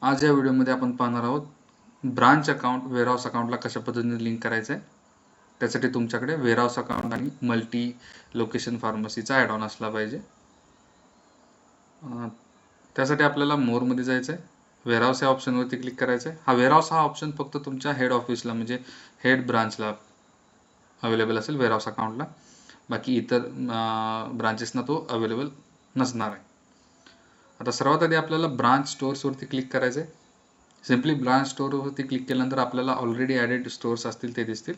आज या व्हिडिओमध्ये आपण पाहणार आहोत ब्रांच अकाउंट वेअरहाऊस अकाउंटला कशा पद्धतीने लिंक करायचं आहे. त्यासाठी तुमच्याकडे वेअरहाऊस अकाउंट आणि मल्टी लोकेशन फार्मसीचा ॲड ऑन असला पाहिजे. त्यासाठी आपल्याला मोरमध्ये जायचं आहे. वेअरहाऊस या ऑप्शनवरती क्लिक करायचं आहे. वेअरहाऊस हा ऑप्शन फक्त तुमच्या हेड ऑफिसला म्हणजे हेड ब्रांचला अवेलेबल असेल वेअरहाऊस अकाउंटला. बाकी इतर ब्रांचेसना तो अवेलेबल नसणार आहे. आता सर्वात आधी आपल्याला ब्रांच स्टोअर्सवरती क्लिक करायचं आहे. सिम्पली ब्रांच स्टोअरवरती क्लिक केल्यानंतर आपल्याला ऑलरेडी ॲडेड स्टोअर्स असतील ते दिसतील.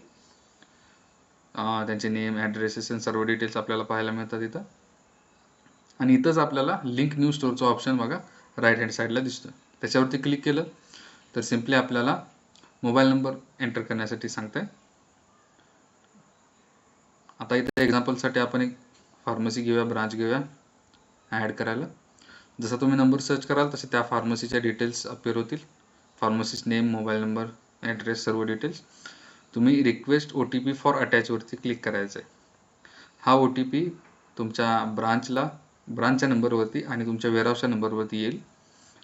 त्यांचे नेम, ॲड्रेसेस आणि सर्व डिटेल्स आपल्याला पाहायला मिळतात इथं. आणि इथंच आपल्याला लिंक न्यू स्टोअरचा ऑप्शन बघा राईट हँड साईडला दिसतो. त्याच्यावरती क्लिक केलं तर सिम्पली आपल्याला मोबाईल नंबर एंटर करण्यासाठी सांगतंय. आता इथे एक्झाम्पलसाठी आपण एक फार्मसी घेऊया, ब्रांच घेऊया ॲड करायला. जसं तुम्ही नंबर सर्च कराल तसे त्या फार्मसीच्या डिटेल्स अपेअर होतील. फार्मसीच नेम, मोबाईल नंबर, ॲड्रेस, सर्व डिटेल्स. तुम्ही रिक्वेस्ट OTP फॉर अटॅचवरती क्लिक करायचं आहे. हा OTP तुमच्या ब्रांचच्या नंबरवरती आणि तुमच्या वेअरहाऊसच्या नंबरवरती येईल.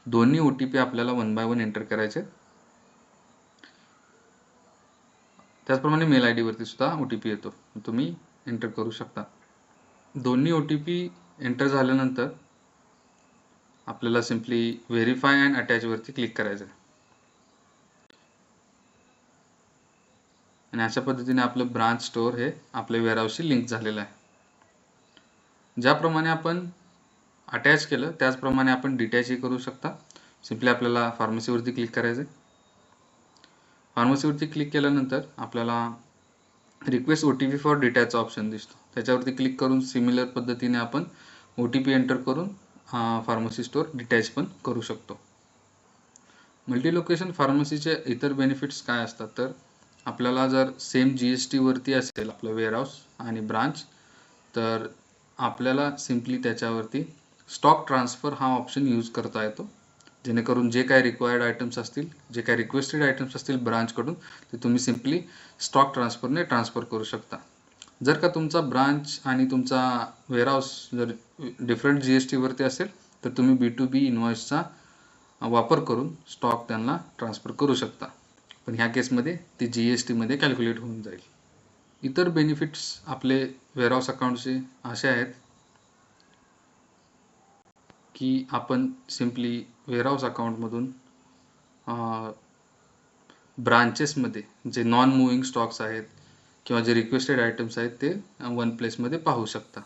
दोन्ही OTP आपल्याला 1 बाय 1 एंटर करायचे. त्याचप्रमाणे मेल ID वरती सुद्धा OTP येतो, तुम्ही एंटर करू शकता. दोन्ही OTP एंटर झाल्यानंतर आपल्याला सिम्पली व्हेरीफाय अँड अटॅचवरती क्लिक करायचं आहे. आणि अशा पद्धतीने आपलं ब्रांच स्टोअर हे आपल्या वेअरहाऊसशी लिंक झालेलं आहे. ज्याप्रमाणे आपण अटॅच केलं त्याचप्रमाणे आपण डिटॅचही करू शकता. सिम्पली आपल्याला फार्मसीवरती क्लिक करायचं आहे. फार्मसीवरती क्लिक केल्यानंतर आपल्याला रिक्वेस्ट OTP फॉर डिटॅचचा ऑप्शन दिसतो. त्याच्यावरती क्लिक करून सिमिलर पद्धतीने आपण OTP एंटर करून फार्मसी स्टोअर डिटॅच पण करू शकतो. मल्टी लोकेशन फार्मसीचे इतर बेनिफिट्स काय असतात तर आपल्याला जर सेम GST वरती असेल आपलं वेअरहाऊस आणि ब्रांच तर आपल्याला सिम्पली त्याच्यावरती स्टॉक ट्रान्सफर हा ऑप्शन यूज करता येतो. जेणेकरून जे काही रिक्वायर्ड आयटम्स असतील, जे काही रिक्वेस्टेड आयटम्स असतील ब्रांचकडून ते तुम्ही सिम्पली स्टॉक ट्रान्सफरने ट्रान्सफर करू शकता. जर का तुमचा ब्रांच आणि तुमचा वेअरहाऊस जर डिफरंट GST वरती असेल तर तुम्ही B2B इनव्हॉइसचा वापर करून स्टॉक त्यांना ट्रान्सफर करू शकता. पण ह्या केसमध्ये ते GST मध्ये कॅल्क्युलेट होऊन जाईल. इतर बेनिफिट्स आपले वेअरहाऊस अकाउंटचे असे आहेत की आपण सिम्पली वेअरहाऊस अकाउंटमधून ब्रांचेसमध्ये जे नॉन मुव्हिंग स्टॉक्स आहेत किंवा जे रिक्वेस्टेड आयटम्स आहेत ते वन प्लेसमध्ये पाहू शकता.